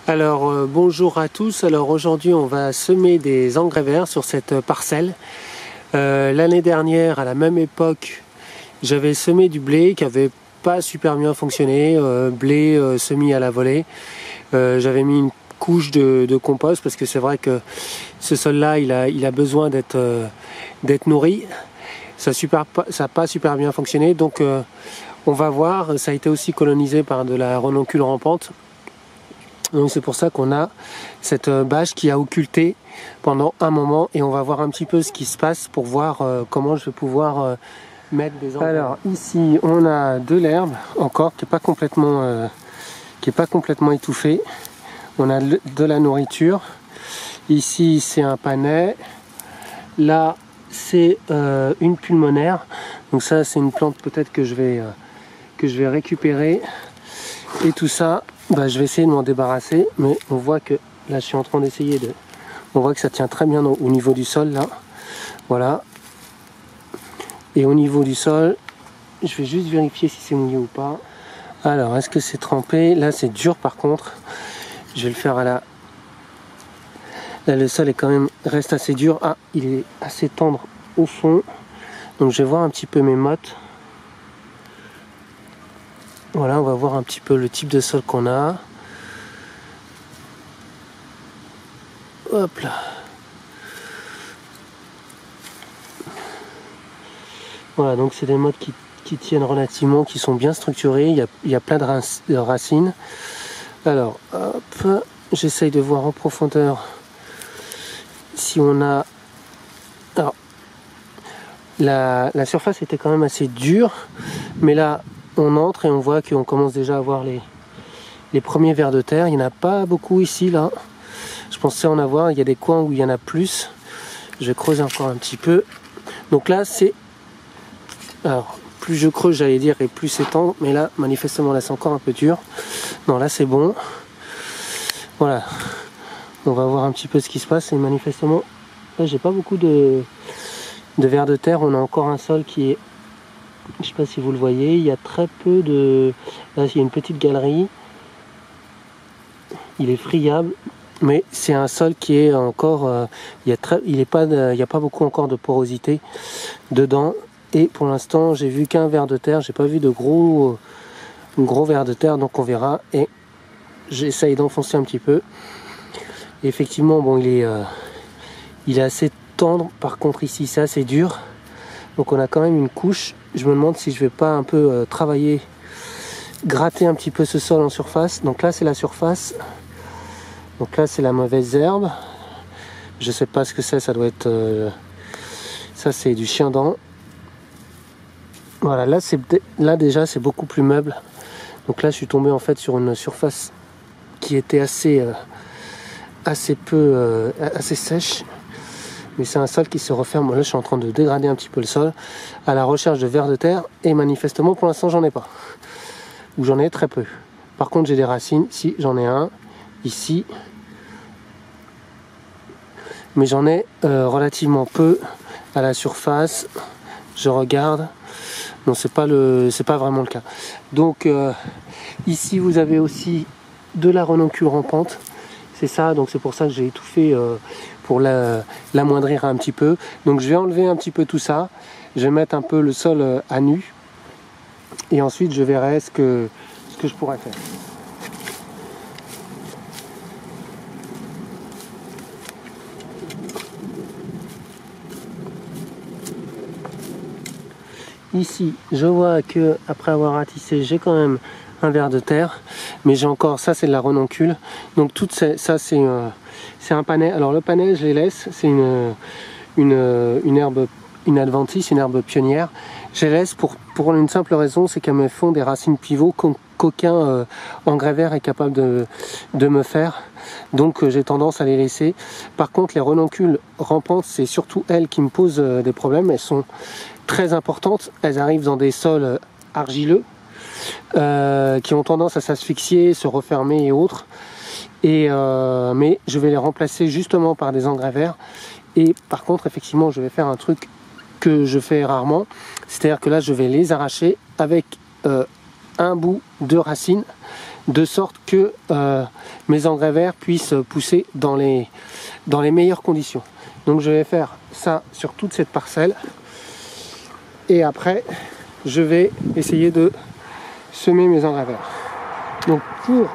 Alors bonjour à tous, alors aujourd'hui on va semer des engrais verts sur cette parcelle. L'année dernière à la même époque j'avais semé du blé qui avait pas super bien fonctionné, blé semis à la volée. J'avais mis une couche de compost parce que c'est vrai que ce sol là il a besoin d'être nourri. Ça n'a pas super bien fonctionné, donc on va voir. Ça a été aussi colonisé par de la renoncule rampante. Donc c'est pour ça qu'on a cette bâche qui a occulté pendant un moment, et on va voir un petit peu ce qui se passe pour voir comment je vais pouvoir mettre des engrais. Alors ici on a de l'herbe encore qui n'est pas complètement étouffée. On a de la nourriture. Ici c'est un panais. Là c'est une pulmonaire. Donc ça c'est une plante peut-être que je vais récupérer. Et tout ça, je vais essayer de m'en débarrasser, mais on voit que là je suis en train d'essayer de... On voit que ça tient très bien au niveau du sol là. Voilà. Et au niveau du sol, je vais juste vérifier si c'est mouillé ou pas. Alors, est-ce que c'est trempé? Là c'est dur par contre. Je vais le faire à la... Là le sol est quand même reste assez dur. Ah, il est assez tendre au fond. Donc je vais voir un petit peu mes mottes. Voilà, on va voir un petit peu le type de sol qu'on a. Hop là. Voilà, donc c'est des mottes qui tiennent relativement, qui sont bien structurées. Il y a plein de racines. Alors, hop, j'essaye de voir en profondeur si on a... Alors, la surface était quand même assez dure, mais là, on entre et on voit qu'on commence déjà à voir les premiers vers de terre. Il n'y en a pas beaucoup ici, là. Je pensais en avoir. Il y a des coins où il y en a plus. Je vais creuser encore un petit peu. Donc là, c'est... Alors, plus je creuse, j'allais dire, et plus c'est tendre. Mais là, manifestement, là, c'est encore un peu dur. Non, là, c'est bon. Voilà. On va voir un petit peu ce qui se passe. Et manifestement, là, j'ai pas beaucoup de vers de terre. On a encore un sol qui est... Je ne sais pas si vous le voyez, il y a très peu de... Là, il y a une petite galerie. Il est friable, mais c'est un sol qui est encore... il n'y a pas beaucoup encore de porosité dedans. Et pour l'instant, j'ai vu qu'un ver de terre. J'ai pas vu de gros vers de terre, donc on verra. Et j'essaye d'enfoncer un petit peu. Et effectivement, bon, il est assez tendre. Par contre, ici, c'est assez dur. Donc on a quand même une couche. Je me demande si je vais pas un peu travailler, gratter un petit peu ce sol en surface. Donc là c'est la surface. Donc là c'est la mauvaise herbe. Je sais pas ce que c'est, ça doit être... ça c'est du chien-dent. Voilà, là déjà c'est beaucoup plus meuble. Donc là je suis tombé en fait sur une surface qui était assez sèche. Mais c'est un sol qui se referme. Là, je suis en train de dégrader un petit peu le sol à la recherche de vers de terre. Et manifestement, pour l'instant, j'en ai pas. Ou j'en ai très peu. Par contre, j'ai des racines. Si, j'en ai un. Ici. Mais j'en ai relativement peu à la surface. Je regarde. Non, c'est pas vraiment le cas. Donc, ici, vous avez aussi de la renoncule rampante. C'est ça, donc c'est pour ça que j'ai étouffé... pour l'amoindrir un petit peu. Donc je vais enlever un petit peu tout ça, je vais mettre un peu le sol à nu, et ensuite je verrai ce que je pourrais faire. Ici, je vois que après avoir ratissé, j'ai quand même un ver de terre, mais j'ai encore, ça c'est de la renoncule. Donc tout ça c'est un panais. Alors le panais, je les laisse, c'est une herbe, une adventice, une herbe pionnière. Je les laisse pour une simple raison, c'est qu'elles me font des racines pivots qu'aucun engrais vert est capable de me faire. Donc j'ai tendance à les laisser. Par contre, les renoncules rampantes, c'est surtout elles qui me posent des problèmes. Elles sont très importantes. Elles arrivent dans des sols argileux qui ont tendance à s'asphyxier, se refermer et autres. Mais je vais les remplacer justement par des engrais verts. Et par contre, effectivement, je vais faire un truc que je fais rarement. C'est-à-dire que là, je vais les arracher avec un bout de racine de sorte que mes engrais verts puissent pousser dans les meilleures conditions. Donc je vais faire ça sur toute cette parcelle et après je vais essayer de semer mes engrais verts. Donc pour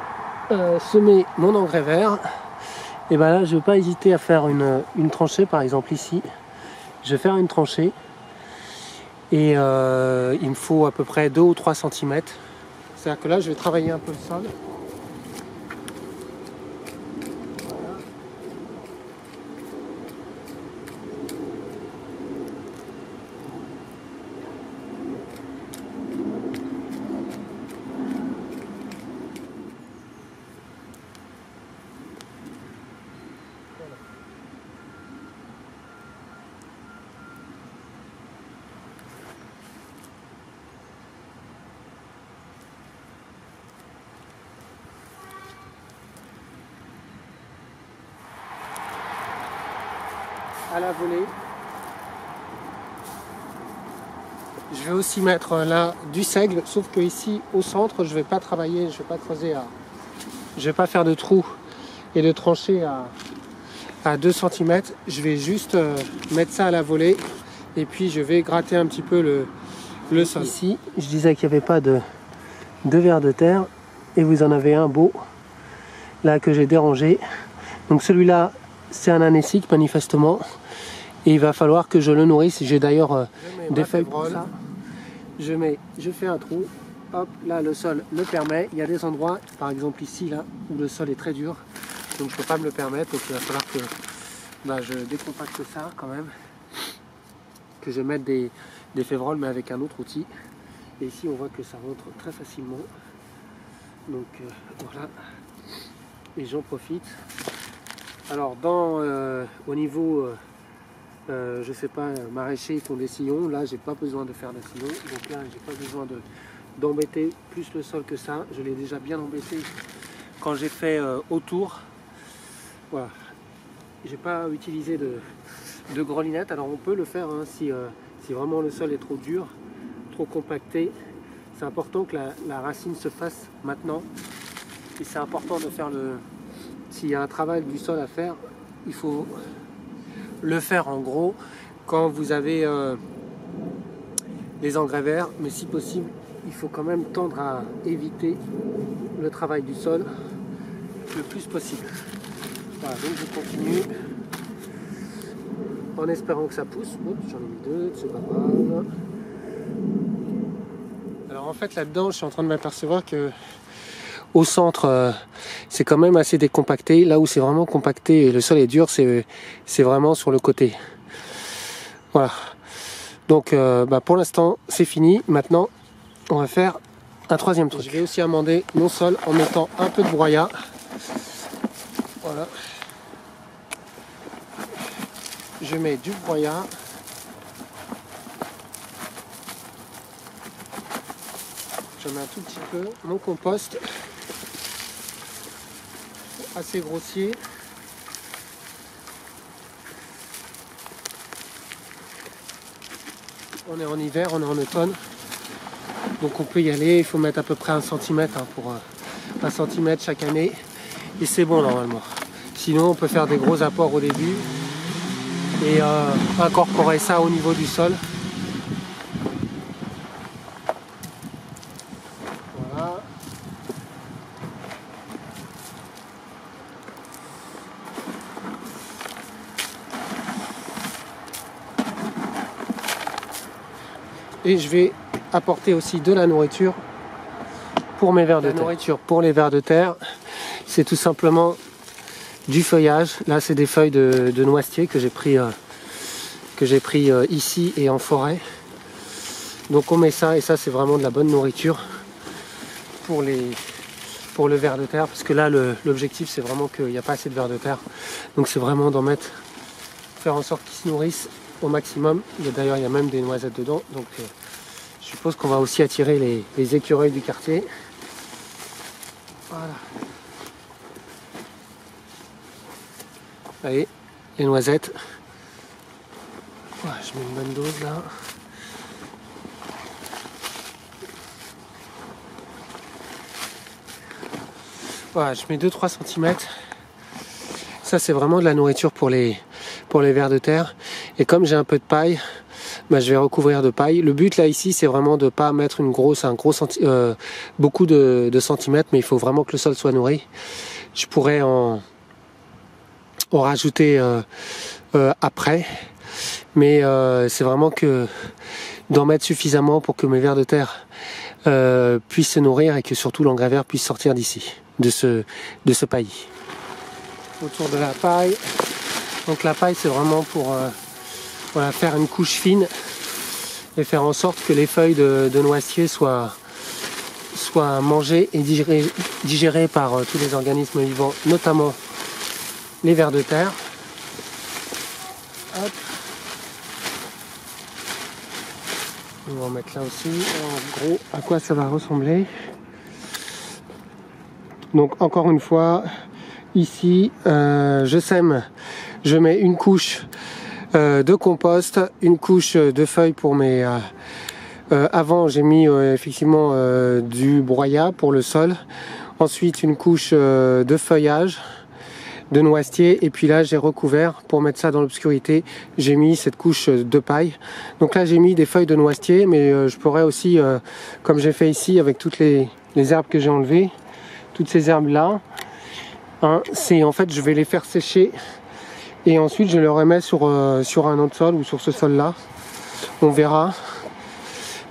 semer mon engrais vert, et ben là je ne vais pas hésiter à faire une tranchée, par exemple ici. Je vais faire une tranchée et il me faut à peu près 2 ou 3 cm. C'est-à-dire que là je vais travailler un peu le sol. À la volée. Je vais aussi mettre là du seigle, sauf que ici au centre je vais pas travailler, je vais pas creuser je vais pas faire de trous et de tranchées à 2 cm. Je vais juste mettre ça à la volée et puis je vais gratter un petit peu le sol. Ici je disais qu'il n'y avait pas de vers de terre et vous en avez un beau là que j'ai dérangé. Donc celui-là c'est un anécique manifestement. Et il va falloir que je le nourrisse. J'ai d'ailleurs des feuilles pour ça. Je fais un trou. Hop, là le sol le permet. Il y a des endroits, par exemple ici, là, où le sol est très dur. Donc je ne peux pas me le permettre. Donc il va falloir que je décompacte ça quand même. Que je mette des févroles, mais avec un autre outil. Et ici on voit que ça rentre très facilement. Donc voilà. Et j'en profite. Alors au niveau... je sais pas, maraîcher, ils font des sillons. Là j'ai pas besoin de faire des sillons, donc là j'ai pas besoin d'embêter plus le sol que ça. Je l'ai déjà bien embêté quand j'ai fait autour. Voilà, j'ai pas utilisé de grelinette. Alors on peut le faire hein, si vraiment le sol est trop dur, trop compacté. C'est important que la racine se fasse maintenant, et c'est important de faire s'il y a un travail du sol à faire, il faut le faire en gros quand vous avez les engrais verts, mais si possible il faut quand même tendre à éviter le travail du sol le plus possible. Voilà, donc je continue en espérant que ça pousse. J'en ai mis 2, c'est pas grave. Alors en fait là-dedans je suis en train de m'apercevoir que au centre c'est quand même assez décompacté. Là où c'est vraiment compacté et le sol est dur, c'est vraiment sur le côté. Voilà. Donc pour l'instant c'est fini. Maintenant on va faire un troisième truc. Je vais aussi amender mon sol en mettant un peu de broyat. Voilà. Je mets du broyat. Je mets un tout petit peu mon compost. Assez grossier. On est en hiver, on est en automne. Donc on peut y aller, il faut mettre à peu près 1 cm pour 1 cm chaque année. Et c'est bon normalement. Sinon on peut faire des gros apports au début et incorporer ça au niveau du sol. Voilà. Et je vais apporter aussi de la nourriture pour mes vers de terre. La nourriture pour les vers de terre, c'est tout simplement du feuillage. Là, c'est des feuilles de noisetier que j'ai pris ici et en forêt. Donc on met ça, et ça c'est vraiment de la bonne nourriture pour le ver de terre, parce que là l'objectif c'est vraiment qu'il n'y a pas assez de vers de terre. Donc c'est vraiment d'en mettre, faire en sorte qu'ils se nourrissent au maximum. D'ailleurs il y a même des noisettes dedans, donc je suppose qu'on va aussi attirer les écureuils du quartier. Voilà. Allez, les noisettes. Voilà, je mets une bonne dose là. Voilà, je mets 2-3 cm. Ça c'est vraiment de la nourriture pour les vers de terre. Et comme j'ai un peu de paille, bah, je vais recouvrir de paille. Le but là ici c'est vraiment de pas mettre beaucoup de centimètres, mais il faut vraiment que le sol soit nourri. Je pourrais en rajouter après, mais c'est vraiment que d'en mettre suffisamment pour que mes vers de terre puissent se nourrir et que surtout l'engrais vert puisse sortir d'ici, de ce paillis. Autour de la paille, donc la paille c'est vraiment pour voilà, faire une couche fine et faire en sorte que les feuilles de noisetier soient mangées et digérées par tous les organismes vivants, notamment les vers de terre. Hop. On va en mettre là aussi. En gros, à quoi ça va ressembler. Donc encore une fois, ici, je sème. Je mets une couche de compost, une couche de feuilles pour mes... avant, j'ai mis effectivement du broyat pour le sol. Ensuite, une couche de feuillage de noisetier, et puis là j'ai recouvert pour mettre ça dans l'obscurité, j'ai mis cette couche de paille. Donc là j'ai mis des feuilles de noisetier, mais je pourrais aussi, comme j'ai fait ici avec toutes les herbes que j'ai enlevées, toutes ces herbes là, hein, c'est en fait je vais les faire sécher et ensuite je les remets sur un autre sol ou sur ce sol là, on verra,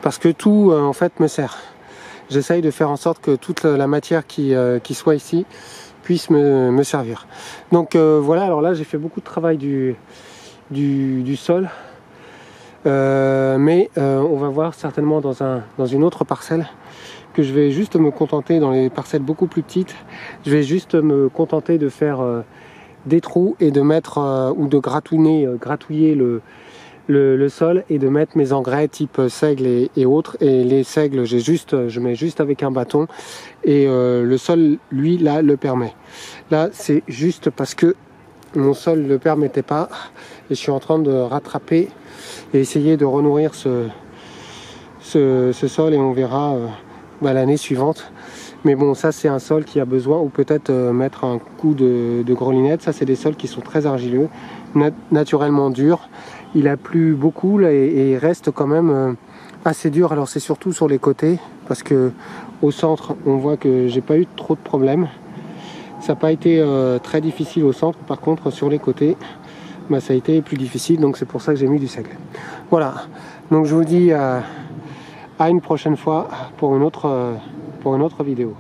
parce que tout en fait me sert. J'essaye de faire en sorte que toute la matière qui soit ici puisse me servir. Donc voilà, alors là j'ai fait beaucoup de travail du sol, mais on va voir certainement dans une autre parcelle que je vais juste me contenter, dans les parcelles beaucoup plus petites, je vais juste me contenter de faire des trous et de mettre ou de gratouiller le sol et de mettre mes engrais type seigle et autres. Et les seigles, je mets juste avec un bâton, et le sol, lui, là, le permet. Là, c'est juste parce que mon sol ne le permettait pas, et je suis en train de rattraper et essayer de renourrir ce sol, et on verra l'année suivante. Mais bon, ça c'est un sol qui a besoin, ou peut-être mettre un coup de grelinette. Ça c'est des sols qui sont très argileux, naturellement durs. Il a plu beaucoup là, et il reste quand même assez dur. Alors c'est surtout sur les côtés, parce que au centre on voit que j'ai pas eu trop de problèmes. Ça n'a pas été très difficile au centre. Par contre sur les côtés, bah, ça a été plus difficile, donc c'est pour ça que j'ai mis du seigle. Voilà, donc je vous dis à une prochaine fois pour une autre vidéo.